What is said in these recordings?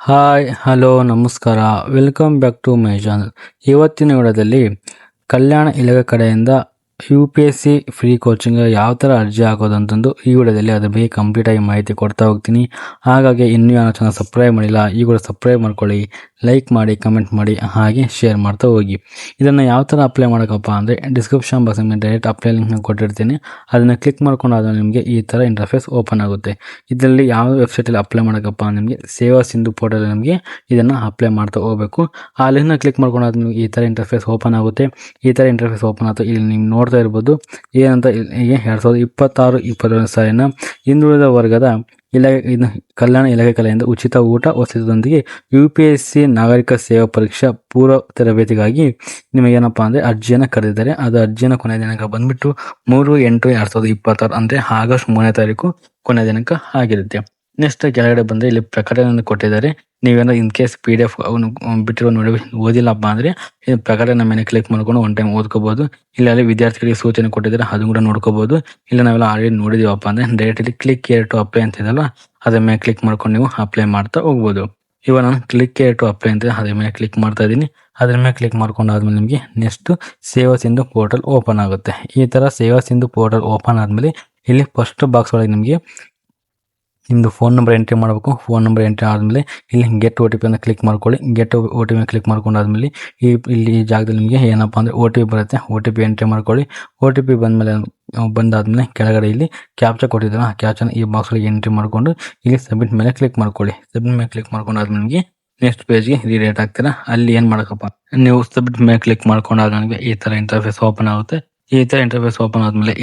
Hi hello ನಮಸ್ಕಾರ welcome back to my channel. ಇವತ್ತಿನ ವಿಡಿಯೋದಲ್ಲಿ ಕಲ್ಯಾಣ ಇಲಾಖೆ ಕಡೆಯಿಂದ UPSC ಫ್ರೀ ಕೋಚಿಂಗ್ ಯಾವ ಥರ ಅರ್ಜಿ ಹಾಕೋದು ಅಂತಂದು ಈ ವಿಡಿಯೋದಲ್ಲಿ ಅದ್ರ ಬಗ್ಗೆ ಕಂಪ್ಲೀಟಾಗಿ ಮಾಹಿತಿ ಕೊಡ್ತಾ ಹೋಗ್ತೀನಿ. ಹಾಗಾಗಿ ಇನ್ನೂ ಯಾರು ಚಾನಲ್ ಸಬ್ಸ್ಕ್ರೈಬ್ ಮಾಡಿಲ್ಲ ಈಗಲೂ ಸಬ್ಸ್ಕ್ರೈಬ್ ಮಾಡ್ಕೊಳ್ಳಿ, ಲೈಕ್ ಮಾಡಿ, ಕಮೆಂಟ್ ಮಾಡಿ, ಹಾಗೆ ಶೇರ್ ಮಾಡ್ತಾ ಹೋಗಿ. ಇದನ್ನು ಯಾವ ಥರ ಅಪ್ಲೈ ಮಾಡೋಕ್ಕಪ್ಪ ಅಂದರೆ ಡಿಸ್ಕ್ರಿಪ್ಷನ್ ಬಾಕ್ಸ್ ನಿಮಗೆ ಡೈರೆಕ್ಟ್ ಅಪ್ಲೈ ಲಿಂಕ್ನ ಕೊಟ್ಟಿರ್ತೀನಿ. ಅದನ್ನು ಕ್ಲಿಕ್ ಮಾಡ್ಕೊಂಡಾದ್ಮೇಲೆ ನಿಮಗೆ ಈ ಥರ ಇಂಟರ್ಫೇಸ್ ಓಪನ್ ಆಗುತ್ತೆ. ಇದರಲ್ಲಿ ಯಾವ ವೆಬ್ಸೈಟಲ್ಲಿ ಅಪ್ಲೈ ಮಾಡೋಕ್ಕಪ್ಪ ನಿಮಗೆ ಸೇವಾ ಸಿಂಧು ಪೋರ್ಟಲ್ ನಿಮಗೆ ಇದನ್ನು ಅಪ್ಲೈ ಮಾಡ್ತಾ ಹೋಗಬೇಕು. ಆ ಲಿಂಕ್ನ ಕ್ಲಿಕ್ ಮಾಡ್ಕೊಂಡಾದ್ಮೇಲೆ ಈ ಥರ ಇಂಟರ್ಫೇಸ್ ಓಪನ್ ಆಗುತ್ತೆ. ಈ ಥರ ಇಂಟರ್ಫೇಸ್ ಓಪನ್ ಆಗುತ್ತೆ. ಇಲ್ಲಿ ನೀವು ನೋಡ್ತಾ ಇರ್ಬೋದು ಏನಂತ, ಈಗ 2026-27 ಸಾಲಿನ ಹಿಂದುಳಿದ ವರ್ಗದ ಇದು ಕಲ್ಯಾಣ ಇಲಾಖೆ ಕಡೆಯಿಂದ ಉಚಿತ ಊಟ ವಸತಿಯೊಂದಿಗೆ UPSC ನಾಗರಿಕ ಸೇವಾ ಪರೀಕ್ಷಾ ಪೂರ್ವ ತರಬೇತಿಗಾಗಿ ನಿಮಗೇನಪ್ಪ ಅಂದರೆ ಅರ್ಜಿಯನ್ನು ಕರೆದಿದ್ದಾರೆ. ಅದು ಅರ್ಜಿಯನ್ನು ಕೊನೆಯ ದಿನಾಂಕ ಬಂದ್ಬಿಟ್ಟು 3/8/2026 ಅಂದರೆ ಆಗಸ್ಟ್ 3ನೇ ತಾರೀಕು ಕೊನೆಯ ದಿನಾಂಕ ಆಗಿರುತ್ತೆ. ನೆಕ್ಸ್ಟ್ ಕೆಳಗಡೆ ಬಂದರೆ ಇಲ್ಲಿ ಪ್ರಕಟಣೆಯನ್ನು ಕೊಟ್ಟಿದ್ದಾರೆ. ನೀವೇನೋ ಇನ್ ಕೇಸ್ PDF ಬಿಟ್ಟಿರೋ ನೋಡಿ ಓದಿಲ್ಲಪ್ಪ ಅಂದರೆ ಈ ಪ್ರಕಟಣೆ ಮೇಲೆ ಕ್ಲಿಕ್ ಮಾಡ್ಕೊಂಡು ಒನ್ ಟೈಮ್ ಓದ್ಕೋಬಹುದು. ಇಲ್ಲಿ ವಿದ್ಯಾರ್ಥಿಗಳಿಗೆ ಸೂಚನೆ ಕೊಟ್ಟಿದ್ದಾರೆ, ಅದು ಕೂಡ ನೋಡ್ಕೋಬಹುದು. ಇಲ್ಲ ನಾವೆಲ್ಲ ಆಲ್ರೆಡಿ ನೋಡಿದೀವಪ್ಪ ಅಂದರೆ ಡೈರೆಕ್ಟ್ ಇಲ್ಲಿ ಕ್ಲಿಕ್ ಏರ್ ಟು ಅಪ್ಲೈ ಅಂತ ಇದೆಯಲ್ಲ ಅದ್ರ ಮೇಲೆ ಕ್ಲಿಕ್ ಮಾಡ್ಕೊಂಡು ನೀವು ಅಪ್ಲೈ ಮಾಡ್ತಾ ಹೋಗ್ಬೋದು. ಇವಾಗ ನಾನು ಕ್ಲಿಕ್ ಏರ್ ಟು ಅಪ್ಲೈ ಅಂತ ಅದ್ರ ಮೇಲೆ ಕ್ಲಿಕ್ ಮಾಡ್ತಾ ಇದ್ದೀನಿ. ಅದ್ರ ಮೇಲೆ ಕ್ಲಿಕ್ ಮಾಡ್ಕೊಂಡಾದ್ಮೇಲೆ ನಿಮಗೆ ನೆಕ್ಸ್ಟ್ ಸೇವಾ ಸಿಂಧು ಪೋರ್ಟಲ್ ಓಪನ್ ಆಗುತ್ತೆ. ಈ ಥರ ಸೇವಾ ಸಿಂಧು ಪೋರ್ಟಲ್ ಓಪನ್ ಆದಮೇಲೆ ಇಲ್ಲಿ ಫಸ್ಟ್ ಬಾಕ್ಸ್ ಒಳಗೆ ನಿಮಗೆ ನಿಮ್ಮದು ಫೋನ್ ನಂಬರ್ ಎಂಟ್ರಿ ಮಾಡಬೇಕು. ಫೋನ್ ನಂಬರ್ ಎಂಟ್ರಿ ಆದಮೇಲೆ ಇಲ್ಲಿ ಗೆಟ್ OTP ಅಂತ ಕ್ಲಿಕ್ ಮಾಡ್ಕೊಳ್ಳಿ. ಗೆಟ್ OTP ಕ್ಲಿಕ್ ಮಾಡ್ಕೊಂಡಾದ್ಮೇಲೆ ಇಲ್ಲಿ ಈ ಜಾಗದಲ್ಲಿ ನಿಮಗೆ ಏನಪ್ಪ ಅಂದರೆ OTP ಬರುತ್ತೆ. OTP ಎಂಟ್ರಿ ಮಾಡ್ಕೊಳ್ಳಿ. OTP ಬಂದಾದ್ಮೇಲೆ ಕೆಳಗಡೆ ಇಲ್ಲಿ ಕ್ಯಾಪ್ಚಾ ಕೊಟ್ಟಿದ್ದಾರೆ. ಆ ಕ್ಯಾಪ್ಚಾನ ಈ ಬಾಕ್ಸ್ ಒಳಗೆ ಎಂಟ್ರಿ ಮಾಡಿಕೊಂಡು ಇಲ್ಲಿ ಸಬ್ಮಿಟ್ ಮೇಲೆ ಕ್ಲಿಕ್ ಮಾಡ್ಕೊಳ್ಳಿ. ಸಬ್ಮಿಟ್ ಮೇಲೆ ಕ್ಲಿಕ್ ಮಾಡ್ಕೊಂಡಾದ್ಮೇಲೆ ನಿಮಗೆ ನೆಕ್ಸ್ಟ್ ಪೇಜ್ಗೆ ರೀಡೇಟ್ ಆಗ್ತೀರಾ. ಅಲ್ಲಿ ಏನು ಮಾಡೋಕ್ಕಪ್ಪ, ನೀವು ಸಬ್ಮಿಟ್ ಮೇಲೆ ಕ್ಲಿಕ್ ಮಾಡ್ಕೊಂಡಾದ್ಮೇಲೆ ನಿಮಗೆ ಈ ಥರ ಇಂಟರ್ಫೇಸ್ ಓಪನ್ ಆಗುತ್ತೆ. ಈ ಥರ ಇಂಟರ್ಫೇಸ್ ಓಪನ್ ಆದ್ಮೇಲೆ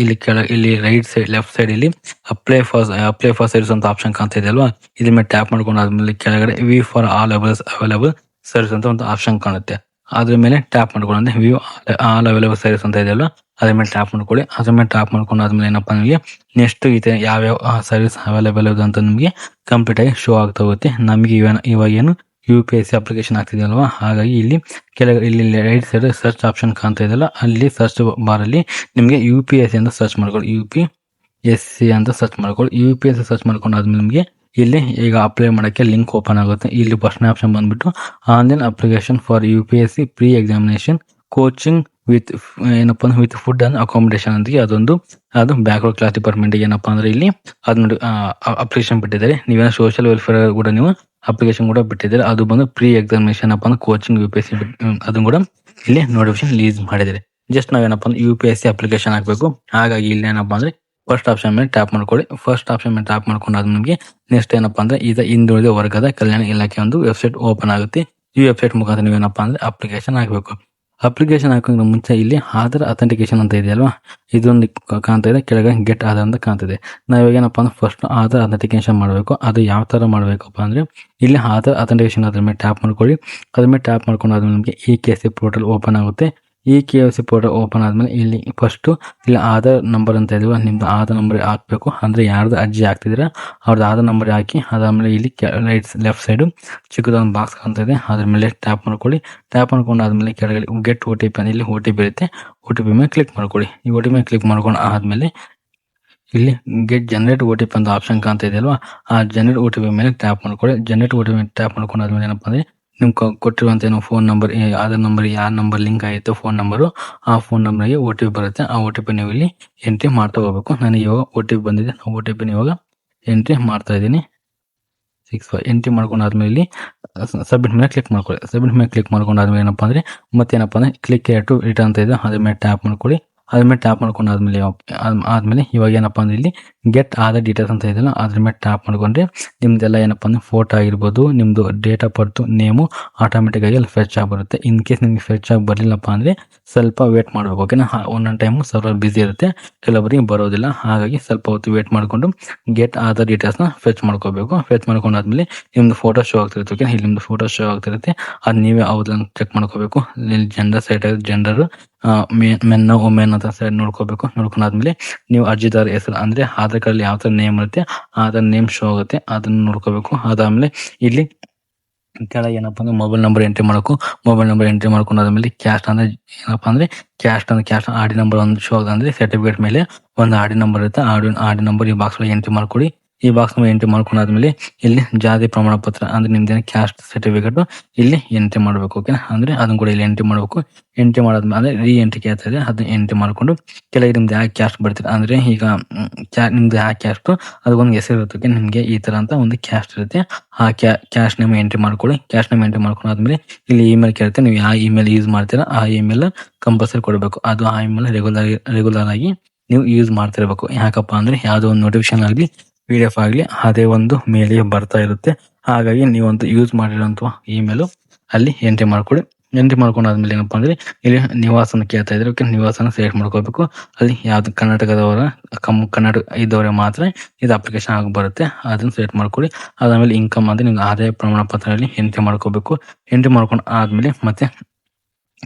ಇಲ್ಲಿ ರೈಟ್ ಸೈಡ್ ಲೆಫ್ಟ್ ಸೈಡ್ ಇಲ್ಲಿ ಅಪ್ಲೈ ಫಾರ್ ಸರ್ವಿಸ್ ಅಂತ ಆಪ್ಷನ್ ಕಾಣ್ತಾ ಇದೆ ಅಲ್ವಾ, ಇದ್ರ ಮೇಲೆ ಟ್ಯಾಪ್ ಮಾಡ್ಕೊಂಡಾದ್ಮೇಲೆ ಕೆಳಗಡೆ we for all available service ಅಂತ ಒಂದು ಆಪ್ಷನ್ ಕಾಣುತ್ತೆ. ಅದ್ರ ಮೇಲೆ ಟ್ಯಾಪ್ ಮಾಡ್ಕೊಂಡ್ರೆ ವ್ಯೂ ಆಲ್ ಅವೈಲೇಬಲ್ ಸರ್ವಿಸ್ ಅಂತ ಇದೆಯಲ್ಲ ಅದ್ರ ಮೇಲೆ ಟ್ಯಾಪ್ ಮಾಡ್ಕೊಳ್ಳಿ. ಅದ್ರ ಮೇಲೆ ಟ್ಯಾಪ್ ಮಾಡ್ಕೊಂಡಾದ್ಮೇಲೆ ಏನಪ್ಪ ನಿಮಗೆ ನೆಕ್ಸ್ಟ್ ಇದೆ ಯಾವ್ಯಾವ ಸರ್ವಿಸ್ ಅವೈಲೇಬಲ್ ಇದೆ ಅಂತ ನಿಮಗೆ ಕಂಪ್ಲೀಟ್ ಆಗಿ ಶೋ ಆಗ್ತಾ ಹೋಗುತ್ತೆ. ನಮಗೆ ಇವಾಗ ಏನು UPSC ಅಪ್ಲಿಕೇಶನ್ ಆಗ್ತಿದೆಯಲ್ವಾ, ಹಾಗಾಗಿ ಇಲ್ಲಿ ಇಲ್ಲಿ ರೈಟ್ ಸೈಡ್ ಸರ್ಚ್ ಆಪ್ಷನ್ ಕಾಣ್ತಾ ಇದೆಯಲ್ಲ ಅಲ್ಲಿ ಸರ್ಚ್ ಬಾರಲ್ಲಿ ನಿಮಗೆ UPSC ಅಂತ ಸರ್ಚ್ ಮಾಡ್ಕೊಳ್ಳಿ. UPSC ಅಂತ ಸರ್ಚ್ ಮಾಡ್ಕೊಳ್ಳಿ. UPSC ಸರ್ಚ್ ಮಾಡ್ಕೊಂಡಾದ್ಮೇಲೆ ನಿಮಗೆ ಇಲ್ಲಿ ಈಗ ಅಪ್ಲೈ ಮಾಡೋಕ್ಕೆ ಲಿಂಕ್ ಓಪನ್ ಆಗುತ್ತೆ. ಇಲ್ಲಿ ಫಸ್ಟ್ನೇ ಆಪ್ಷನ್ ಬಂದ್ಬಿಟ್ಟು online application for UPSC pre examination coaching with ಏನಪ್ಪ ಅಂದ್ರೆ ವಿತ್ ಫುಡ್ ಅಂಡ್ ಅಕಾಮಿಡೇಷನ್ ಅಂತ ಅದು ಬ್ಯಾಕ್ವರ್ಡ್ ಕ್ಲಾಸ್ ಡಿಪಾರ್ಟ್ಮೆಂಟ್ಗೆ ಏನಪ್ಪ ಅಂದ್ರೆ ಇಲ್ಲಿ ಅದನ್ನ ಅಪ್ಲಿಕೇಶನ್ ಬಿಟ್ಟಿದ್ದಾರೆ. ನೀವೇನೋ ಸೋಷಿಯಲ್ ವೆಲ್ಫೇರ್ ಕೂಡ ನೀವು ಅಪ್ಲಿಕೇಶನ್ ಕೂಡ ಬಿಟ್ಟಿದ್ದಾರೆ. ಅದು ಬಂದು ಪ್ರೀ ಎಕ್ಸಾಮಿನೇಷನ್ ಅಪ್ಪ ಅಂದ್ರೆ ಕೋಚಿಂಗ್ UPSC ಅದನ್ನು ಕೂಡ ಇಲ್ಲಿ ನೋಟಿಫಿಕೇಶನ್ ರಿಲೀಸ್ ಮಾಡಿದ್ದಾರೆ. ಜಸ್ಟ್ ನಾವೇನಪ್ಪ ಅಂದ್ರೆ UPSC ಅಪ್ಲಿಕೇಶನ್ ಹಾಕಬೇಕು. ಹಾಗಾಗಿ ಇಲ್ಲಿ ಏನಪ್ಪ ಅಂದ್ರೆ ಫಸ್ಟ್ ಆಪ್ಷನ್ ಮೇಲೆ ಟ್ಯಾಪ್ ಮಾಡ್ಕೊಳ್ಳಿ. ಫಸ್ಟ್ ಆಪ್ಷನ್ ಮೇಲೆ ಟ್ಯಾಪ್ ಮಾಡ್ಕೊಂಡಾದ ನಿಮಗೆ ನೆಕ್ಸ್ಟ್ ಏನಪ್ಪ ಅಂದ್ರೆ ಹಿಂದುಳಿದ ವರ್ಗದ ಕಲ್ಯಾಣ ಇಲಾಖೆ ಒಂದು ವೆಬ್ಸೈಟ್ ಓಪನ್ ಆಗುತ್ತೆ. ಈ ವೆಬ್ಸೈಟ್ ಮುಖಾಂತರ ನೀವೇನಪ್ಪ ಅಂದ್ರೆ ಅಪ್ಲಿಕೇಶನ್ ಹಾಕಬೇಕು. ಅಪ್ಲಿಕೇಶನ್ ಹಾಕೋದ್ರ ಮುಂಚೆ ಇಲ್ಲಿ ಆಧಾರ್ ಅಥೆಂಟಿಕೇಶನ್ ಅಂತ ಇದೆಯಲ್ವಾ, ಇದೊಂದು ಕಾಣ್ತಾ ಇದೆ. ಕೆಳಗೆ ಗೆಟ್ ಆಧಾರ್ ಅಂತ ಕಾಣ್ತಿದೆ. ನಾವಿವಾಗ ಏನಪ್ಪ ಅಂದ್ರೆ ಫಸ್ಟ್ ಆಧಾರ್ ಅಥೆಂಟಿಕೇಶನ್ ಮಾಡಬೇಕು. ಅದು ಯಾವ ಥರ ಮಾಡಬೇಕಪ್ಪ ಅಂದರೆ ಇಲ್ಲಿ ಆಧಾರ್ ಅಥೆಂಟಿಕೇಶನ್ ಅದ್ರ ಮೇಲೆ ಟ್ಯಾಪ್ ಮಾಡ್ಕೊಳ್ಳಿ. ಅದ್ರ ಮೇಲೆ ಟ್ಯಾಪ್ ಮಾಡ್ಕೊಂಡಾದ್ಮೇಲೆ ನಿಮಗೆ KYC ಪೋರ್ಟಲ್ ಓಪನ್ ಆಗುತ್ತೆ. KYC ಪೋರ್ಟಲ್ ಓಪನ್ ಆದಮೇಲೆ ಇಲ್ಲಿ ಫಸ್ಟು ಇಲ್ಲಿ ಆಧಾರ್ ನಂಬರ್ ಅಂತ ಇದೀವ, ನಿಮ್ಮದು ಆಧಾರ್ ನಂಬರ್ ಹಾಕಬೇಕು. ಅಂದರೆ ಯಾರ್ದು ಅರ್ಜಿ ಹಾಕ್ತಿದ್ದೀರಾ ಅವ್ರದ್ದು ಆಧಾರ್ ನಂಬರ್ ಹಾಕಿ ಅದಾದಮೇಲೆ ಇಲ್ಲಿ ಲೆಫ್ಟ್ ಸೈಡು ಚಿಕ್ಕದೊಂದು ಬಾಕ್ಸ್ ಕಾಣ್ತಾ ಇದೆ, ಅದ್ರ ಮೇಲೆ ಟ್ಯಾಪ್ ಮಾಡ್ಕೊಳ್ಳಿ. ಟ್ಯಾಪ್ ಮಾಡ್ಕೊಂಡಾದ್ಮೇಲೆ ಕೆಳಗಡೆ ಗೆಟ್ OTP ಅಂತ ಇಲ್ಲಿ OTP ಇರುತ್ತೆ. OTP ಮೇಲೆ ಕ್ಲಿಕ್ ಮಾಡ್ಕೊಳ್ಳಿ. ಈ OTP ಮೇಲೆ ಕ್ಲಿಕ್ ಮಾಡ್ಕೊಂಡು ಆದಮೇಲೆ ಇಲ್ಲಿ ಗೆಟ್ ಜನರೇಟ್ OTP ಅಂತ ಆಪ್ಷನ್ ಕಾಣ್ತಾ ಇದೆ ಅಲ್ವಾ, ಆ ಜನರೇಟ್ OTP ಮೇಲೆ ಟ್ಯಾಪ್ ಮಾಡ್ಕೊಳ್ಳಿ. ಜನರೇಟ್ OTP ಮೇಲೆ ಟ್ಯಾಪ್ ಮಾಡ್ಕೊಂಡಾದ್ಮೇಲೆ ಏನಪ್ಪ ಅಂದರೆ ನಿಮ್ಗೆ ಕೊಟ್ಟಿರುವಂಥ ಏನೋ ಫೋನ್ ನಂಬರ್, ಆಧಾರ್ ನಂಬರ್ ಯಾವ ನಂಬರ್ ಲಿಂಕ್ ಆಗಿತ್ತು ಫೋನ್ ನಂಬರು, ಆ ಫೋನ್ ನಂಬರ್ಗೆ OTP ಬರುತ್ತೆ. ಆ OTP ನೀವು ಇಲ್ಲಿ ಎಂಟ್ರಿ ಮಾಡ್ತಾ ಹೋಗ್ಬೇಕು. ನನಗೆ ಇವಾಗ OTP ಬಂದಿದೆ. OTP ಇವಾಗ ಎಂಟ್ರಿ ಮಾಡ್ತಾ ಇದ್ದೀನಿ. 65 ಎಂಟ್ರಿ ಮಾಡ್ಕೊಂಡಾದ್ಮೇಲೆ ಇಲ್ಲಿ ಸಬ್ಮಿಟ್ ಮೇಲೆ ಕ್ಲಿಕ್ ಮಾಡ್ಕೊಳ್ಳಿ. ಸಬ್ಮಿಟ್ ಮೇಲೆ ಕ್ಲಿಕ್ ಮಾಡ್ಕೊಂಡಾದ್ಮೇಲೆ ಏನಪ್ಪ ಅಂದರೆ ಮತ್ತೇನಪ್ಪ ಅಂದರೆ ಕ್ಲಿಕ್ ಟು ರಿಟರ್ನ್ ಅಂತ ಇದೆ, ಅದ್ರ ಮೇಲೆ ಟ್ಯಾಪ್ ಮಾಡ್ಕೊಳ್ಳಿ. ಅದ್ರ ಮೇಲೆ ಟ್ಯಾಪ್ ಮಾಡ್ಕೊಂಡಾದ್ಮೇಲೆ ಇವಾಗ ಏನಪ್ಪ ಅಂದರೆ ಇಲ್ಲಿ ಗೆಟ್ ಆಧಾರ್ ಡೀಟೇಲ್ಸ್ ಅಂತ ಇದೆಯಲ್ಲ ಅದ್ರ ಮೇಲೆ ಟ್ಯಾಪ್ ಮಾಡ್ಕೊಂಡ್ರೆ ನಿಮ್ದೆಲ್ಲ ಏನಪ್ಪ ಅಂದರೆ ಫೋಟೋ ಆಗಿರ್ಬೋದು, ನಿಮ್ಮದು date of birth, name automatic ಆಗಿ ಅಲ್ಲಿ ಫೆಚ್ ಆಗಿ ಬರುತ್ತೆ. ಇನ್ ಕೇಸ್ ನಿಮಗೆ ಫೆಚ್ ಆಗಿ ಬರಲಿಲ್ಲಪ್ಪ ಅಂದರೆ ಸ್ವಲ್ಪ ವೇಟ್ ಮಾಡಬೇಕು. ಓಕೆನಾ, ಒಂದೊಂದು ಟೈಮು ಸರ್ವರ್ ಬಿಸಿ ಇರುತ್ತೆ, ಕೆಲವರಿಗೆ ಬರೋದಿಲ್ಲ. ಹಾಗಾಗಿ ಸ್ವಲ್ಪ ಹೊತ್ತು ವೇಟ್ ಮಾಡಿಕೊಂಡು ಗೆಟ್ ಆಧಾರ್ ಡೀಟೇಲ್ಸ್ನ ಫೆಚ್ ಮಾಡ್ಕೋಬೇಕು. ಫೆಚ್ ಮಾಡ್ಕೊಂಡಾದ್ಮೇಲೆ ನಿಮ್ಮದು ಫೋಟೋ ಶೋ ಆಗ್ತಿರುತ್ತೆ. ಓಕೆ, ಇಲ್ಲಿ ನಿಮ್ಮದು ಫೋಟೋ ಶೋ ಆಗ್ತಿರುತ್ತೆ, ಅದು ನೀವೇ ಹೌದನ್ನು ಚೆಕ್ ಮಾಡ್ಕೋಬೇಕು. ಇಲ್ಲಿ gender side gender men women ಅಂತ ಸೈಡ್ ನೋಡ್ಕೋಬೇಕು. ನೋಡ್ಕೊಂಡಾದ್ಮೇಲೆ ನೀವು ಅರ್ಜಿದಾರ ಹೆಸರು ಅಂದರೆ ಆಧಾರ್ ಕಾರ್ಡಲ್ಲಿ ಯಾವ ಥರ ನೇಮ್ ಇರುತ್ತೆ ಆಧಾರ್ ನೇಮ್ ಶೋ ಆಗುತ್ತೆ, ಅದನ್ನು ನೋಡ್ಕೋಬೇಕು. ಅದಾದಮೇಲೆ ಇಲ್ಲಿ ಕೆಳಗೆ ಏನಪ್ಪ ಅಂದರೆ ಮೊಬೈಲ್ ನಂಬರ್ ಎಂಟ್ರಿ ಮಾಡಬೇಕು. ಮೊಬೈಲ್ ನಂಬರ್ ಎಂಟ್ರಿ ಮಾಡ್ಕೊಂಡಾದ್ಮೇಲೆ ಕ್ಯಾಸ್ಟ್ ಅಂದರೆ ಏನಪ್ಪ ಅಂದರೆ ಕ್ಯಾಸ್ಟ್ ಆಡಿ ನಂಬರ್ ಒಂದು ಶೋ ಆಗಿದೆ ಅಂದರೆ ಸರ್ಟಿಫಿಕೇಟ್ ಮೇಲೆ ಒಂದು ಆಡಿ ನಂಬರ್ ಇರುತ್ತೆ. ಆಡಿ ನಂಬರ್ ಈ ಬಾಕ್ಸ್ ಒಳಗೆ ಎಂಟ್ರಿ ಮಾಡ್ಕೊಳ್ಳಿ. ಈ ಬಾಕ್ಸ್ ಎಂಟ್ರಿ ಮಾಡ್ಕೊಂಡಾದ್ಮೇಲೆ ಇಲ್ಲಿ ಜಾತಿ ಪ್ರಮಾಣ ಪತ್ರ ಅಂದ್ರೆ ನಿಮ್ದೇನು ಕ್ಯಾಸ್ಟ್ ಸರ್ಟಿಫಿಕೇಟ್ ಇಲ್ಲಿ ಎಂಟ್ರಿ ಮಾಡಬೇಕು. ಓಕೆನಾ, ಅಂದ್ರೆ ಅದನ್ನ ಕೂಡ ಇಲ್ಲಿ ಎಂಟ್ರಿ ಮಾಡಬೇಕು. ಎಂಟ್ರಿ ಮಾಡಾದ್ಮೇಲೆ ಅಂದ್ರೆ ರೀ ಎಂಟ್ರಿ ಕೇಳ್ತಾ ಇದೆ, ಅದನ್ನ ಎಂಟ್ರಿ ಮಾಡ್ಕೊಂಡು ಕೆಳಗೆ ನಿಮ್ದು ಯಾವ ಕ್ಯಾಸ್ಟ್ ಬರ್ತೀರ ಅಂದ್ರೆ ಈಗ ನಿಮ್ದು ಯಾವ ಕ್ಯಾಸ್ಟ್ ಅದಕ್ಕೊಂದು ಹೆಸರು ಇರುತ್ತೆ. ನಿಮ್ಗೆ ಈ ತರ ಅಂತ ಒಂದು ಕ್ಯಾಸ್ಟ್ ಇರುತ್ತೆ. ಆ ಕ್ಯಾಸ್ಟ್ ನೇಮ್ ಎಂಟ್ರಿ ಮಾಡ್ಕೊಳ್ಳಿ. ಕ್ಯಾಸ್ಟ್ ನೇಮ್ ಎಂಟ್ರಿ ಮಾಡ್ಕೊಂಡಾದ್ಮೇಲೆ ಇಲ್ಲಿ ಇಮೇಲ್ ಕೇಳುತ್ತೆ, ನೀವು ಯಾವ ಇಮೇಲ್ ಯೂಸ್ ಮಾಡ್ತೀರಾ ಆ ಇಮೇಲ್ ಕಂಪಲ್ಸರಿ ಕೊಡಬೇಕು. ಅದು ಆ ಇಮೇಲ್ ರೆಗ್ಯುಲರ್ ಆಗಿ ನೀವು ಯೂಸ್ ಮಾಡ್ತಿರ್ಬೇಕು. ಯಾಕಪ್ಪ ಅಂದ್ರೆ ಯಾವುದೋ ಒಂದು ನೋಟಿಫಿಕೇಶನ್ ಆಗಲಿ PDF ಆಗಲಿ ಅದೇ ಒಂದು ಮೇಲಿಗೆ ಬರ್ತಾ ಇರುತ್ತೆ. ಹಾಗಾಗಿ ನೀವೊಂದು ಯೂಸ್ ಮಾಡಿರೋಂಥ ಇಮೇಲು ಅಲ್ಲಿ ಎಂಟ್ರಿ ಮಾಡ್ಕೊಳ್ಳಿ. ಎಂಟ್ರಿ ಮಾಡ್ಕೊಂಡಾದ್ಮೇಲೆ ಏನಪ್ಪಾ ಅಂದ್ರೆ ಇಲ್ಲಿ ನಿವಾಸನ ಕೇಳ್ತಾ ಇದ್ರೆ ಓಕೆ, ನಿವಾಸನ ಸೆಲೆಕ್ಟ್ ಮಾಡ್ಕೋಬೇಕು. ಅಲ್ಲಿ ಯಾವ್ದು ಕರ್ನಾಟಕದವರ ಕರ್ನಾಟಕ ಇದ್ದವರೇ ಮಾತ್ರ ಇದು ಅಪ್ಲಿಕೇಶನ್ ಆಗಿ ಬರುತ್ತೆ, ಅದನ್ನ ಸೆಲೆಕ್ಟ್ ಮಾಡ್ಕೊಳ್ಳಿ. ಅದಾದ್ಮೇಲೆ ಇನ್ಕಮ್ ಅಂದ್ರೆ ನಿಮ್ಗೆ ಆದಾಯ ಪ್ರಮಾಣ ಪತ್ರದಲ್ಲಿ ಎಂಟ್ರಿ ಮಾಡ್ಕೋಬೇಕು. ಎಂಟ್ರಿ ಮಾಡ್ಕೊಂಡು ಆದ್ಮೇಲೆ ಮತ್ತೆ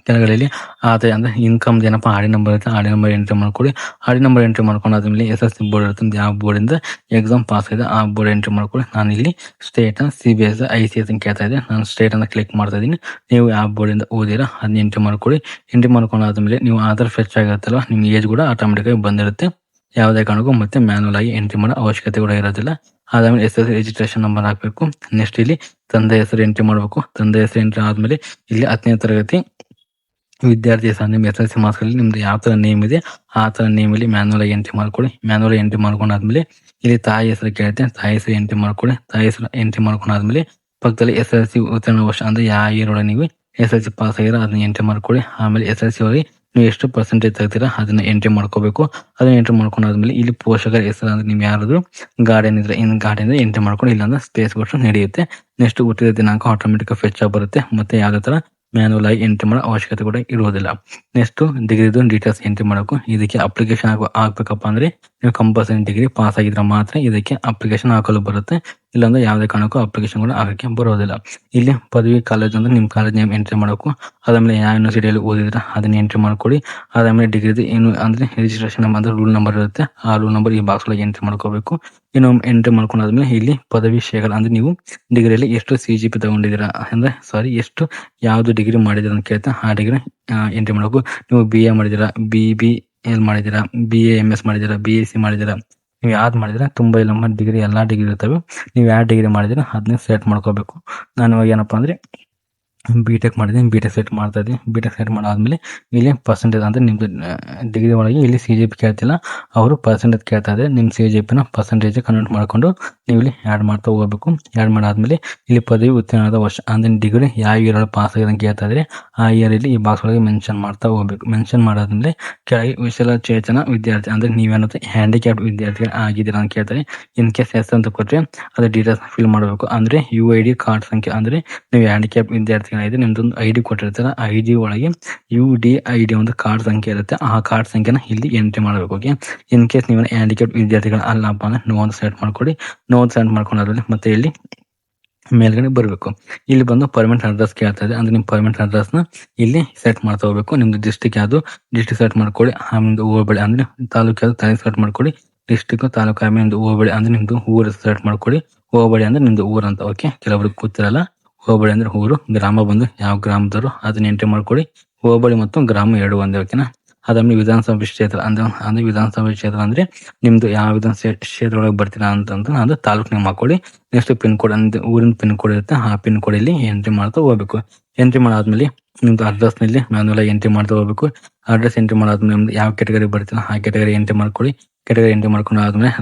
ಕೆಳಗಡೆಯಲ್ಲಿ ಆದಾಯ ಅಂದ್ರೆ ಇನ್ಕಮ್ ಏನಪ್ಪ ಆಡಿ ನಂಬರ್ ಇರುತ್ತೆ, ಆಡಿ ನಂಬರ್ ಎಂಟ್ರಿ ಮಾಡ್ಕೊಳ್ಳಿ. ಆಡಿ ನಂಬರ್ ಎಂಟ್ರಿ ಮಾಡ್ಕೊಂಡಾದ್ಮೇಲೆ SSC ಬೋರ್ಡ್ ಇರುತ್ತೆ, ಯಾವ ಬೋರ್ಡಿಂದ ಎಕ್ಸಾಮ್ ಪಾಸ್ ಇದೆ ಆ ಬೋರ್ಡ್ ಎಂಟ್ರಿ ಮಾಡ್ಕೊಳ್ಳಿ. ನಾನು ಇಲ್ಲಿ ಸ್ಟೇಟ್ CBSE ICS ಅಂತ ಕೇಳ್ತಾ ಇದೆ, ನಾನು ಸ್ಟೇಟ್ ಅನ್ನ ಕ್ಲಿಕ್ ಮಾಡ್ತಾ ಇದೀನಿ. ನೀವು ಯಾವ ಬೋರ್ಡಿಂದ ಓದಿರಾ ಅದನ್ನ ಎಂಟ್ರಿ ಮಾಡ್ಕೊಳ್ಳಿ. ಎಂಟ್ರಿ ಮಾಡ್ಕೊಂಡಾದ್ಮೇಲೆ ನೀವು ಆಧಾರ್ ಫೆಚ್ ಆಗಿರುತ್ತಲ್ಲ, ನಿಮ್ಗೆ ಏಜ್ ಕೂಡ ಆಟೋಮೆಟಿಕ್ ಆಗಿ ಬಂದಿರುತ್ತೆ. ಯಾವುದೇ ಕಾರಣಕ್ಕೂ ಮತ್ತೆ ಮ್ಯಾನುವಲ್ ಆಗಿ ಎಂಟ್ರಿ ಮಾಡೋ ಅವಶ್ಯಕತೆ ಕೂಡ ಇರೋದಿಲ್ಲ. ಅದಾದ್ಮೇಲೆ SSC ರಿಜಿಸ್ಟ್ರೇಷನ್ ನಂಬರ್ ಹಾಕಬೇಕು. ನೆಕ್ಸ್ಟ್ ಇಲ್ಲಿ ತಂದೆ ಹೆಸರು ಎಂಟ್ರಿ ಮಾಡಬೇಕು. ತಂದೆ ಹೆಸರು ಎಂಟ್ರಿ ಆದ್ಮೇಲೆ ಇಲ್ಲಿ 10ನೇ ತರಗತಿ ವಿದ್ಯಾರ್ಥಿ ಹೆಸರು ನಿಮ್ಮ SSC ಮಾರ್ಕ್ಸ್ ಅಲ್ಲಿ ನಿಮ್ದು ಯಾವ ತರ ನೇಮ್ ಇದೆ ಆ ತರ ನೇಮ್ ಅಲ್ಲಿ ಮ್ಯಾನುವಲ್ ಆಗಿ ಎಂಟ್ರಿ ಮಾಡ್ಕೊಳ್ಳಿ. ಮ್ಯಾನುವಲ್ ಎಂಟ್ರಿ ಮಾಡ್ಕೊಂಡಾದ್ಮೇಲೆ ಇಲ್ಲಿ ತಾಯಿ ಹೆಸರು ಕೇಳುತ್ತೆ, ತಾಯಿ ಹೆಸರು ಎಂಟ್ರಿ ಮಾಡ್ಕೊಳ್ಳಿ. ತಾಯಿ ಹೆಸರು ಎಂಟ್ರಿ ಮಾಡ್ಕೊಂಡಾದ್ಮೇಲೆ ಪಕ್ಕದಲ್ಲಿ SSC ಉತ್ತೀರ್ಣ ವರ್ಷ ಅಂದ್ರೆ ಯಾವ ಇಯರ್ ಒಳಗೆ ನೀವು SSC ಪಾಸ್ ಆಗಿರೋ ಅದನ್ನ ಎಂಟ್ರಿ ಮಾಡ್ಕೊಳ್ಳಿ. ಆಮೇಲೆ SSC ಒಳಗೆ ನೀವು ಎಷ್ಟು ಪರ್ಸೆಂಟೇಜ್ ತೆಗ್ತೀರಾ ಅದನ್ನ ಎಂಟ್ರಿ ಮಾಡ್ಕೋಬೇಕು. ಅದನ್ನ ಎಂಟ್ರಿ ಮಾಡ್ಕೊಂಡಾದ್ಮೇಲೆ ಇಲ್ಲಿ ಪೋಷಕರ ಹೆಸರು ಅಂದ್ರೆ ನೀವು ಯಾರಾದ್ರು ಗಾರ್ಡಿಯನ್ ಇದ್ರೆ ಗಾರ್ಡಿಯನ್ ಎಂಟ್ರಿ ಮಾಡ್ಕೊಂಡು, ಇಲ್ಲಾಂದ್ರೆ ಸ್ಪೇಸ್ ಕೊಟ್ಟು ನಡೆಯುತ್ತೆ. ನೆಕ್ಸ್ಟ್ ಹುಟ್ಟಿದ ದಿನಾಂಕ ಆಟೋಮೆಟಿಕ್ ಫೆಚ್ ಆಗಿ ಬರುತ್ತೆ. ಮತ್ತೆ ಯಾವುದೇ ತರ ಮ್ಯಾನುವಲ್ ಆಗಿ ಎಂಟ್ರಿ ಮಾಡೋ ಅವಶ್ಯಕತೆ ಕೂಡ ಇರುವುದಿಲ್ಲ. ನೆಕ್ಸ್ಟ್ ಡಿಗ್ರಿದು ಡೀಟೇಲ್ಸ್ ಎಂಟ್ರಿ ಮಾಡಬೇಕು. ಇದಕ್ಕೆ ಅಪ್ಲಿಕೇಶನ್ ಆಗ್ಬೇಕಪ್ಪ ಅಂದ್ರೆ ನೀವು ಕಂಪಲ್ಸರಿ ಡಿಗ್ರಿ ಪಾಸ್ ಆಗಿದ್ರೆ ಮಾತ್ರ ಇದಕ್ಕೆ ಅಪ್ಲಿಕೇಶನ್ ಹಾಕಲು ಬರುತ್ತೆ, ಇಲ್ಲಾಂದ್ರೆ ಯಾವುದೇ ಕಾರಣಕ್ಕೂ ಅಪ್ಲಿಕೇಶನ್ ಕೂಡ ಹಾಕಕ್ಕೆ ಬರೋದಿಲ್ಲ. ಇಲ್ಲಿ ಪದವಿ ಕಾಲೇಜ್ ಅಂದ್ರೆ ನಿಮ್ಮ ಕಾಲೇಜ್ ನೇಮ್ ಎಂಟ್ರಿ ಮಾಡಬೇಕು. ಅದಾದ್ಮೇಲೆ ಯಾವ ಯೂನಿವರ್ಸಿಟಿಯಲ್ಲಿ ಓದಿದ್ರೆ ಅದನ್ನ ಎಂಟ್ರಿ ಮಾಡ್ಕೊಳ್ಳಿ. ಅದಾದ್ಮೇಲೆ ಡಿಗ್ರಿದು ಏನು ಅಂದ್ರೆ ರಿಜಿಸ್ಟ್ರೇಷನ್ ಅಂದ್ರೆ ರೂಲ್ ನಂಬರ್ ಇರುತ್ತೆ, ಆ ರೂಲ್ ನಂಬರ್ ಈ ಬಾಕ್ಸ್ ಒಳಗೆ ಎಂಟ್ರಿ ಮಾಡ್ಕೋಬೇಕು. ಇನ್ನು ಎಂಟ್ರಿ ಮಾಡ್ಕೊಂಡಾದ್ಮೇಲೆ ಇಲ್ಲಿ ಪದವಿ ಶೇಕಡ ಅಂದ್ರೆ ನೀವು ಡಿಗ್ರಿಯಲ್ಲಿ ಎಷ್ಟು CGP ತಗೊಂಡಿದ್ದೀರಾ ಅಂದ್ರೆ ಎಷ್ಟು ಯಾವ್ದು ಡಿಗ್ರಿ ಮಾಡಿದಿರ ಅಂತ ಕೇಳ್ತಾ ಆ ಡಿಗ್ರಿ ಎಂಟ್ರಿ ಮಾಡಬೇಕು. ನೀವು BA ಮಾಡಿದಿರಾ, BBL ಮಾಡಿದಿರಾ, BA MS ಮಾಡಿದಿರಾ, BSc ಮಾಡಿದಿರಾ, ನೀವು ಯಾವ್ದು ಮಾಡಿದಿರಾ ತುಂಬಾ ಇಲ್ಲ ಡಿಗ್ರಿ ಎಲ್ಲಾ ಡಿಗ್ರಿ ಇರ್ತವೆ. ನೀವು ಯಾವ ಡಿಗ್ರಿ ಮಾಡಿದಿರಾ ಅದನ್ನ ಸೆಲೆಕ್ಟ್ ಮಾಡ್ಕೋಬೇಕು. ನಾನು ಇವಾಗ ಏನಪ್ಪಾ ಅಂದ್ರೆ BTech ಮಾಡಿದ್ದೀನಿ, BTech ಸೆಟ್ ಮಾಡ್ತಾ ಇದ್ದೀನಿ. BTech ಸೆಟ್ ಮಾಡಾದ್ಮೇಲೆ ಇಲ್ಲಿ ಪರ್ಸೆಂಟೇಜ್ ಅಂದ್ರೆ ನಿಮ್ದು ಡಿಗ್ರಿ ಒಳಗೆ ಇಲ್ಲಿ CGP ಕೇಳ್ತಿಲ್ಲ, ಅವರು ಪರ್ಸೆಂಟೇಜ್ ಕೇಳ್ತಾ ಇದ್ದಾರೆ. ನಿಮ್ಮ CGPನ ಪರ್ಸೆಂಟೇಜ್ ಕನ್ವರ್ಟ್ ಮಾಡ್ಕೊಂಡು ನೀವು ಇಲ್ಲಿ ಆ್ಯಡ್ ಮಾಡ್ತಾ ಹೋಗಬೇಕು. ಆ್ಯಡ್ ಮಾಡಾದ್ಮೇಲೆ ಇಲ್ಲಿ ಪದವಿ ಉತ್ತೀರ್ಣದ ವರ್ಷ ಅಂದ್ರೆ ಡಿಗ್ರಿ ಯಾವ ಇಯರ್ ಪಾಸ್ ಆಗಿದೆ ಅಂತ ಕೇಳ್ತಾ ಇದ್ರೆ ಆ ಇಯರ್ ಇಲ್ಲಿ ಈ ಬಾಕ್ಸ್ ಒಳಗೆ ಮೆನ್ಷನ್ ಮಾಡ್ತಾ ಹೋಗ್ಬೇಕು. ಮೆನ್ಷನ್ ಮಾಡಾದ್ಮೇಲೆ ಕೆಳಗೆ ವಿಶೇಷಚೇತನ ವಿದ್ಯಾರ್ಥಿ ಅಂದ್ರೆ ನೀವೇನಂತ ಹ್ಯಾಂಡಿಕ್ಯಾಪ್ ವಿದ್ಯಾರ್ಥಿ ಆಗಿದ್ದೀರಾ ಅಂತ ಕೇಳ್ತಾರೆ. ಇನ್ ಕೇಸ್ ಎಸ್ ಅಂತ ಕೊಟ್ಟರೆ ಅದು ಡೀಟೇಲ್ಸ್ ಫಿಲ್ ಮಾಡಬೇಕು. ಅಂದ್ರೆ UID ಕಾರ್ಡ್ ಸಂಖ್ಯೆ ಅಂದ್ರೆ ನೀವು ಹ್ಯಾಂಡಿಕ್ಯಾಪ್ ವಿದ್ಯಾರ್ಥಿಗಳಿದೆ ನಿಮ್ದೊಂದು ID ಕೊಟ್ಟಿರ್ತಾರೆ, ಆ ID ಒಳಗೆ UDID ಒಂದು ಕಾರ್ಡ್ ಸಂಖ್ಯೆ ಇರುತ್ತೆ, ಆ ಕಾರ್ಡ್ ಸಂಖ್ಯೆನ ಇಲ್ಲಿ ಎಂಟ್ರಿ ಮಾಡಬೇಕು. ಓಕೆ, ಇನ್ ಕೇಸ್ ನೀವು ಹ್ಯಾಂಡಿಕ್ಯಾಪ್ ವಿದ್ಯಾರ್ಥಿಗಳು ಅಲ್ಲಪ್ಪ ಅಂದ್ರೆ ನೋ ಅಂತ ಸೆಲೆಕ್ಟ್ ಮಾಡ್ಕೊಳ್ಳಿ. ನೋ ಅಂತ ಸೆಲೆಕ್ಟ್ ಮಾಡ್ಕೊಂಡಾದ್ಮೇಲೆ ಮತ್ತೆ ಇಲ್ಲಿ ಮೇಲ್ಗಡೆ ಬರಬೇಕು. ಇಲ್ಲಿ ಬಂದು ಪರ್ಮನೆಂಟ್ ಅಡ್ರೆಸ್ ಕೇಳ್ತಾ ಇದೆ, ಅಂದ್ರೆ ನಿಮ್ಮ ಪರ್ಮನೆಂಟ್ ಅಡ್ರೆಸ್ ನ ಇಲ್ಲಿ ಸೆಟ್ ಮಾಡ್ತಾ ಹೋಗ್ಬೇಕು. ನಿಮ್ದು ಡಿಸ್ಟಿಕ್ ಯಾವುದು ಡಿಸ್ಟಿಕ್ ಸೆಟ್ ಮಾಡ್ಕೊಳ್ಳಿ. ಆಮೇಲೆ ಹೋಬಳಿ ಅಂದ್ರೆ ತಾಲೂಕು ಯಾವ್ದು ತಾಲೂಕು ಸೆಟ್ ಮಾಡ್ಕೊಳ್ಳಿ. ಡಿಸ್ಟಿಕ್ ತಾಲೂಕು ಆಮೇಲೆ ನಿಮ್ದು ಹೋಬಳಿ ಅಂದ್ರೆ ನಿಮ್ದು ಊರು ಸೆಲೆಕ್ಟ್ ಮಾಡ್ಕೊಳ್ಳಿ. ಹೋಬಳಿ ಅಂದ್ರೆ ನಿಮ್ದು ಊರು ಅಂತ. ಓಕೆ, ಕೆಲವರಿಗೆ ಗೊತ್ತಿರಲ್ಲ ಹೋಬಳಿ ಅಂದ್ರೆ ಊರು, ಗ್ರಾಮ ಬಂದು ಯಾವ ಗ್ರಾಮದವರು ಅದನ್ನ ಎಂಟ್ರಿ ಮಾಡ್ಕೊಳ್ಳಿ. ಹೋಬಳಿ ಮತ್ತು ಗ್ರಾಮ ಎರಡು ಒಂದೇ. ಓಕೆನಾ, ಅದಾದ್ಮೇಲೆ ವಿಧಾನಸಭಾ ಕ್ಷೇತ್ರ ಅಂದ್ರೆ ವಿಧಾನಸಭಾ ಕ್ಷೇತ್ರ ಅಂದ್ರೆ ನಿಮ್ದು ಯಾವ ವಿಧಾನಸಭಾ ಕ್ಷೇತ್ರ ಒಳಗೆ ಬರ್ತೀರಾ ಅಂತಂದ್ರೆ ಅದು ತಾಲೂಕು ನೇಮ್ ಹಾಕೊಳ್ಳಿ. ನೆಕ್ಸ್ಟ್ ಪಿನ್ ಕೋಡ್ ಅಂದ್ರೆ ಊರಿನ ಪಿನ್ ಕೋಡ್ ಇರುತ್ತೆ, ಆ ಪಿನ್ ಕೋಡ್ ಇಲ್ಲಿ ಎಂಟ್ರಿ ಮಾಡ್ತಾ ಹೋಗ್ಬೇಕು. ಎಂಟ್ರಿ ಮಾಡಾದ್ಮೇಲೆ ನಿಮ್ದು ಅಡ್ರೆಸ್ ನಲ್ಲಿ ಮ್ಯಾನುವಲ್ ಆಗಿ ಎಂಟ್ರಿ ಮಾಡ್ತಾ ಹೋಗ್ಬೇಕು. ಅಡ್ರೆಸ್ ಎಂಟ್ರಿ ಮಾಡಾದ್ಮೇಲೆ ನಿಮ್ದು ಯಾವ ಕ್ಯಾಟಗರಿ ಬರ್ತೀರಾ ಆ ಕ್ಯಾಟಗರಿ ಎಂಟ್ರಿ ಮಾಡ್ಕೊಳ್ಳಿ. ಕ್ಯಾಟಗರಿ ಎಂಟ್ರಿ ಮಾಡ್ಕೊಂಡು ಆದ್ಮೇಲೆ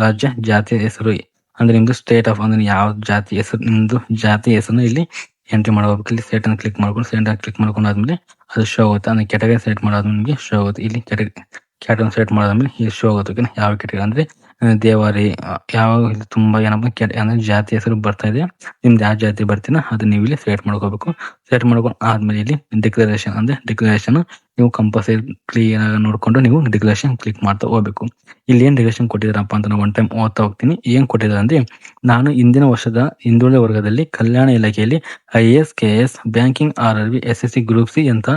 ರಾಜ್ಯ ಜಾತಿ ಹೆಸರು ಅಂದ್ರೆ ನಿಮ್ದು ಸ್ಟೇಟ್ ಆಫ್ ಅಂದ್ರೆ ಯಾವ ಜಾತಿ ಹೆಸರು ನಿಮ್ದು ಜಾತಿ ಹೆಸರನ್ನ ಇಲ್ಲಿ ಎಂಟ್ರಿ ಮಾಡಬೇಕು. ಇಲ್ಲಿ ಸೆಟ್ ಅನ್ನು ಕ್ಲಿಕ್ ಮಾಡ್ಕೊಂಡು ಸೆಟ್ ಕ್ಲಿಕ್ ಮಾಡ್ಕೊಂಡಾದ್ಮೇಲೆ ಅದು ಶೋ ಆಗುತ್ತೆ. ಅಂದ್ರೆ ಕ್ಯಾಟಗರಿ ಸೆಲೆಕ್ಟ್ ಮಾಡಾದ್ಮೇಲೆ ನಿಮಗೆ ಶೋ ಆಗುತ್ತೆ. ಇಲ್ಲಿ ಕ್ಯಾಟಗರಿ ಸೆಲೆಕ್ಟ್ ಮಾಡಾದ್ಮೇಲೆ ಇಲ್ಲಿ ಶೋ ಆಗುತ್ತೆ. ಯಾವ ಕ್ಯಾಟಗರಿ ಅಂದ್ರೆ ದೇವಾರಿ ಯಾವ ಇಲ್ಲಿ ತುಂಬಾ ಏನಪ್ಪ ಅಂದ್ರೆ ಜಾತಿ ಹೆಸರು ಬರ್ತಾ ಇದೆ, ನಿಮ್ದು ಯಾವ ಜಾತಿ ಬರ್ತೀನ ಅದನ್ನ ನೀವು ಇಲ್ಲಿ ಸೆಲೆಕ್ಟ್ ಮಾಡ್ಕೋಬೇಕು. ಸೆಲೆಕ್ಟ್ ಮಾಡ್ಕೊಂಡು ಆದ್ಮೇಲೆ ಇಲ್ಲಿ ಡಿಕ್ಲರೇಷನ್ ಅಂದ್ರೆ ಡಿಕ್ಲರೇಷನ್ ನೀವು ಕಂಪಲ್ಸರಿ ಕ್ಲಿಯರ್ ಆಗಿ ನೋಡ್ಕೊಂಡು ನೀವು ಡಿಕ್ಲರೇಷನ್ ಕ್ಲಿಕ್ ಮಾಡ್ತಾ ಹೋಗ್ಬೇಕು. ಇಲ್ಲಿ ಏನ್ ಡಿಕ್ಲರೇಷನ್ ಕೊಟ್ಟಿದಾರಪ್ಪ ಅಂತ ನಾನು ಒನ್ ಟೈಮ್ ಓದ್ತಾ ಹೋಗ್ತೀನಿ. ಏನ್ ಕೊಟ್ಟಿದ್ದಾರೆ ಅಂದ್ರೆ, ನಾನು ಇಂದಿನ ವರ್ಷದ ಹಿಂದುಳಿದ ವರ್ಗದಲ್ಲಿ ಕಲ್ಯಾಣ ಇಲಾಖೆಯಲ್ಲಿ IAS KS banking RRB SSC group C ಅಂತ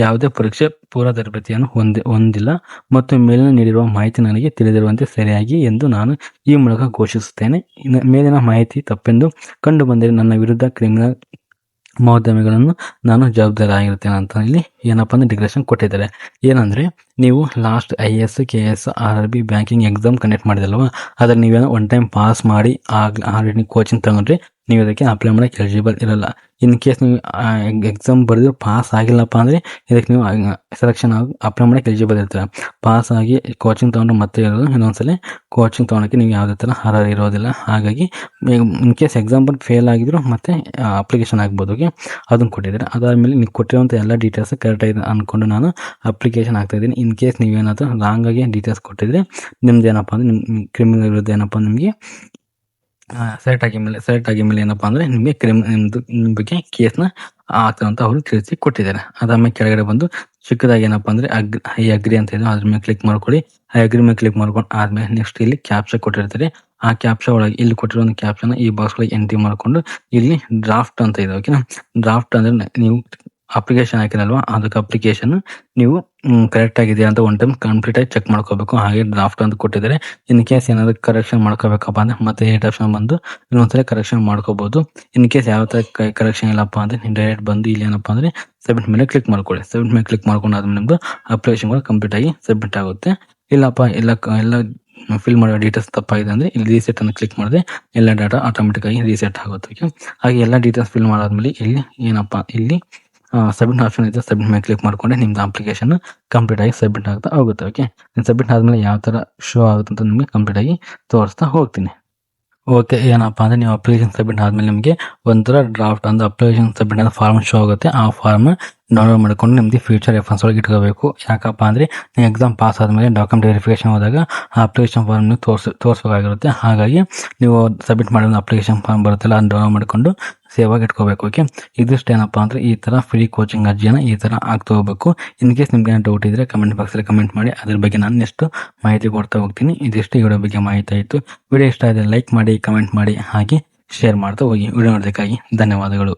ಯಾವುದೇ ಪರೀಕ್ಷೆ ಪೂರ್ವ ತರಬೇತಿಯನ್ನು ಹೊಂದಿಲ್ಲ ಮತ್ತು ಮೇಲಿನ ನೀಡಿರುವ ಮಾಹಿತಿ ನನಗೆ ತಿಳಿದಿರುವಂತೆ ಸರಿಯಾಗಿ ಎಂದು ನಾನು ಈ ಮೂಲಕ ಘೋಷಿಸುತ್ತೇನೆ. ಮೇಲಿನ ಮಾಹಿತಿ ತಪ್ಪೆಂದು ಕಂಡು ಬಂದರೆ ನನ್ನ ವಿರುದ್ಧ ಕ್ರಿಮಿನಲ್ ಮೌಲ್ಯಗಳನ್ನು ನಾನು ಜವಾಬ್ದಾರಿ ಆಗಿರ್ತೇನೆ ಅಂತ ಇಲ್ಲಿ ಏನಪ್ಪ ಅಂದರೆ ಡಿಕ್ಲರೇಷನ್ ಕೊಟ್ಟಿದ್ದಾರೆ. ಏನಂದರೆ ನೀವು last IAS KS RRB banking exam conduct ಮಾಡಿದಲ್ವ, ಅದ್ರಲ್ಲಿ ನೀವೇನೋ ಒನ್ ಟೈಮ್ ಪಾಸ್ ಮಾಡಿ ಆಲ್ರೆಡಿ ಕೋಚಿಂಗ್ ತಗೊಂಡ್ರೆ ನೀವು ಅದಕ್ಕೆ ಅಪ್ಲೈ ಮಾಡೋಕ್ಕೆ ಎಲಿಜಿಬಲ್ ಇರಲ್ಲ. ಇನ್ ಕೇಸ್ ನೀವು ಎಕ್ಸಾಮ್ ಬರೆದು ಪಾಸ್ ಆಗಿಲ್ಲಪ್ಪ ಅಂದರೆ ಇದಕ್ಕೆ ನೀವು ಸೆಲೆಕ್ಷನ್ ಆಗಿ ಅಪ್ಲೈ ಮಾಡೋಕ್ಕೆ ಎಲಿಜಿಬಲ್ ಇರ್ತೀರ. ಪಾಸ್ ಆಗಿ ಕೋಚಿಂಗ್ ತೊಗೊಂಡು ಮತ್ತೆ ಇರೋದು ಇನ್ನೊಂದ್ಸಲ ಕೋಚಿಂಗ್ ತೊಗೊಳಕ್ಕೆ ನೀವು ಯಾವುದೇ ಥರ ಅರ್ಹತೆ ಇರೋದಿಲ್ಲ. ಹಾಗಾಗಿ ಇನ್ ಕೇಸ್ ಎಕ್ಸಾಮ್ ಬಂದು ಫೇಲ್ ಆಗಿದ್ರು ಮತ್ತೆ ಅಪ್ಲಿಕೇಶನ್ ಆಗ್ಬೋದು. ಅದನ್ನು ಕೊಟ್ಟಿದ್ದಾರೆ. ಅದಾದಮೇಲೆ ನೀವು ಕೊಟ್ಟಿರುವಂಥ ಎಲ್ಲ ಡೀಟೇಲ್ಸ್ ಕರೆಕ್ಟಾಗಿದೆ ಅಂದ್ಕೊಂಡು ನಾನು ಅಪ್ಲಿಕೇಶನ್ ಹಾಕ್ತಾಯಿದ್ದೀನಿ. ಇನ್ ಕೇಸ್ ನೀವೇನಾದರೂ ರಾಂಗಾಗಿ ಡೀಟೇಲ್ಸ್ ಕೊಟ್ಟಿದ್ರೆ ನಿಮ್ದು ಏನಪ್ಪ ಅಂದರೆ ನಿಮ್ಮ ಕ್ರಿಮಿನಲ್ ವಿರುದ್ಧ ಏನಪ್ಪ ನಿಮಗೆ ಸೆಲೆಕ್ಟ್ ಆಗಿದ್ಮೇಲೆ ಏನಪ್ಪ ಅಂದರೆ ನಿಮಗೆ ನಿಮ್ಮ ಬಗ್ಗೆ ಕೇಸ್ನ ಆಗ್ತಾರಂತ ಅವರು ತಿಳಿಸಿ ಕೊಟ್ಟಿದ್ದಾರೆ. ಅದಾದ್ಮೇಲೆ ಕೆಳಗಡೆ ಬಂದು ಚಿಕ್ಕದಾಗಿ ಏನಪ್ಪ ಅಂದರೆ ಐ ಅಗ್ರಿ ಅಂತ ಇದೆ, ಅದ್ರ ಮೇಲೆ ಕ್ಲಿಕ್ ಮಾಡ್ಕೊಳ್ಳಿ. ಐ ಅಗ್ರಿ ಮೇಲೆ ಕ್ಲಿಕ್ ಮಾಡ್ಕೊಂಡು ಆದ್ಮೇಲೆ ನೆಕ್ಸ್ಟ್ ಇಲ್ಲಿ ಕ್ಯಾಪ್ಚಾ ಕೊಟ್ಟಿರ್ತಾರೆ. ಆ ಕ್ಯಾಪ್ಚಾ ಒಳಗೆ ಇಲ್ಲಿ ಕೊಟ್ಟಿರೋ ಒಂದು ಕ್ಯಾಪ್ಚಾನ ಈ ಬಾಕ್ಸ್ ಒಳಗೆ ಎಂಟ್ರಿ ಮಾಡಿಕೊಂಡು ಇಲ್ಲಿ ಡ್ರಾಫ್ಟ್ ಅಂತ ಇದೆ. ಓಕೆನಾ, ಡ್ರಾಫ್ಟ್ ಅಂದರೆ ನೀವು ಅಪ್ಲಿಕೇಶನ್ ಹಾಕಿರಲ್ವಾ, ಅದಕ್ಕೆ ಅಪ್ಲಿಕೇಶನ್ ನೀವು ಕರೆಕ್ಟ್ ಆಗಿದೆ ಅಂತ ಒನ್ ಟೈಮ್ ಕಂಪ್ಲೀಟ್ ಆಗಿ ಚೆಕ್ ಮಾಡ್ಕೋಬೇಕು. ಹಾಗೆ ಡ್ರಾಫ್ಟ್ ಅಂತ ಕೊಟ್ಟಿದ್ದಾರೆ. ಇನ್ ಕೇಸ್ ಏನಾದರೂ ಕರೆಕ್ಷನ್ ಮಾಡ್ಕೋಬೇಕಪ್ಪ ಅಂದರೆ ಮತ್ತೆ 8 ಆಪ್ಷನ್ ಬಂದು ಇನ್ನೊಂದ್ಸಲ ಕರೆಕ್ಷನ್ ಮಾಡ್ಕೋಬಹುದು. ಇನ್ ಕೇಸ್ ಯಾವ ಥರ ಕರೆಕ್ಷನ್ ಇಲ್ಲಪ್ಪ ಅಂದರೆ ನೀವು ಡೈರೆಕ್ಟ್ ಬಂದು ಇಲ್ಲಿ ಏನಪ್ಪ ಅಂದರೆ ಸಬ್ಮಿಟ್ ಮೇಲೆ ಕ್ಲಿಕ್ ಮಾಡ್ಕೊಳ್ಳಿ. ಸಬ್ಮಿಟ್ ಮೇಲೆ ಕ್ಲಿಕ್ ಮಾಡ್ಕೊಂಡು ಆದ್ಮೇಲೆ ನಿಮ್ಮದು ಅಪ್ಲಿಕೇಶನ್ ಕೂಡ ಕಂಪ್ಲೀಟ್ ಆಗಿ ಸಬ್ಮಿಟ್ ಆಗುತ್ತೆ. ಇಲ್ಲಪ್ಪ ಎಲ್ಲ ಫಿಲ್ ಮಾಡೋ ಡೀಟೇಲ್ಸ್ ತಪ್ಪಾಗಿದೆ ಅಂದರೆ ಇಲ್ಲಿ ರೀಸೆಟ್ ಅನ್ನು ಕ್ಲಿಕ್ ಮಾಡಿದ್ರೆ ಎಲ್ಲ ಡಾಟಾ ಆಟೋಮೆಟಿಕ್ ಆಗಿ ರೀಸೆಟ್ ಆಗುತ್ತೆ. ಹಾಗೆ ಎಲ್ಲ ಡೀಟೇಲ್ಸ್ ಫಿಲ್ ಮಾಡಾದ್ಮೇಲೆ ಇಲ್ಲಿ ಏನಪ್ಪ ಇಲ್ಲಿ ಸಬ್ಮಿಟ್ ಆಪ್ಷನ್ ಇದೆ, ಸಬ್ಮಿಟ್ ಮೇಲೆ ಕ್ಲಿಕ್ ಮಾಡ್ಕೊಂಡೆ ನಿಮ್ದು ಅಪ್ಲಿಕೇಶನ್ ಕಂಪ್ಲೀಟ್ ಆಗಿ ಸಬ್ಮಿಟ್ ಆಗ್ತಾ ಹೋಗುತ್ತೆ. ಓಕೆ, ಸಬ್ಮಿಟ್ ಆದಮೇಲೆ ಯಾವ ಥರ ಶೋ ಆಗುತ್ತೆ ಅಂತ ನಿಮಗೆ ಕಂಪ್ಲೀಟ್ ಆಗಿ ತೋರಿಸ್ತಾ ಹೋಗ್ತೀನಿ. ಓಕೆ, ಏನಪ್ಪ ಅಂದರೆ ನೀವು ಅಪ್ಲಿಕೇಶನ್ ಸಬ್ಮಿಟ್ ಆದಮೇಲೆ ನಿಮಗೆ ಒಂಥರ ಡ್ರಾಫ್ಟ್ ಅಂದರೆ ಅಪ್ಲಿಕೇಶನ್ ಸಬ್ಮಿಟ್ ಆದ ಫಾರ್ಮ್ ಶೋ ಆಗುತ್ತೆ. ಆ ಫಾರ್ಮ್ ಡೌನ್ಲೋಡ್ ಮಾಡ್ಕೊಂಡು ನಿಮ್ಮದು ಫ್ಯೂಚರ್ ರೆಫರೆನ್ಸ್ ಒಳಗೆ ಇಟ್ಕೋಬೇಕು. ಯಾಕಪ್ಪ ಅಂದರೆ ನೀವು ಎಕ್ಸಾಮ್ ಪಾಸ್ ಆದಮೇಲೆ ಡಾಕ್ಯುಮೆಂಟ್ ವೆರಿಫಿಕೇಷನ್ ಹೋದಾಗ ಆ ಅಪ್ಲಿಕೇಶನ್ ಫಾರ್ಮ್ ನೀವು ತೋರಿಸ್ಬೇಕಾಗಿರುತ್ತೆ. ಹಾಗಾಗಿ ನೀವು ಸಬ್ಮಿಟ್ ಮಾಡಿದ ಅಪ್ಲಿಕೇಶನ್ ಫಾರ್ಮ್ ಬರುತ್ತಲ್ಲ ಅದನ್ನು ಡೌನ್ಲೋಡ್ ಮಾಡಿಕೊಂಡು ಸೇವ್ ಆಗಿ ಇಟ್ಕೋಬೇಕು. ಓಕೆ, ಇದಿಷ್ಟು ಏನಪ್ಪ ಅಂದರೆ ಈ ಥರ ಫ್ರೀ ಕೋಚಿಂಗ್ ಅರ್ಜಿಯನ್ನು ಈ ಥರ ಆಗ್ತಾ ಹೋಗಬೇಕು. ಇನ್ ಕೇಸ್ ನಿಮ್ಗೆ ಏನೋ ಡೌಟ್ ಇದ್ದರೆ ಕಮೆಂಟ್ ಬಾಕ್ಸಲ್ಲಿ ಕಮೆಂಟ್ ಮಾಡಿ, ಅದ್ರ ಬಗ್ಗೆ ನಾನು ನೆಕ್ಸ್ಟ್ ಮಾಹಿತಿ ಕೊಡ್ತಾ ಹೋಗ್ತೀನಿ. ಇದಿಷ್ಟು ಈ ವಿಡಿಯೋ ಬಗ್ಗೆ ಮಾಹಿತಿ ಆಯಿತು. ವಿಡಿಯೋ ಇಷ್ಟ ಆದರೆ ಲೈಕ್ ಮಾಡಿ, ಕಮೆಂಟ್ ಮಾಡಿ, ಹಾಗೆ ಶೇರ್ ಮಾಡ್ತಾ ಹೋಗಿ. ವಿಡಿಯೋ ನೋಡೋದಕ್ಕಾಗಿ ಧನ್ಯವಾದಗಳು.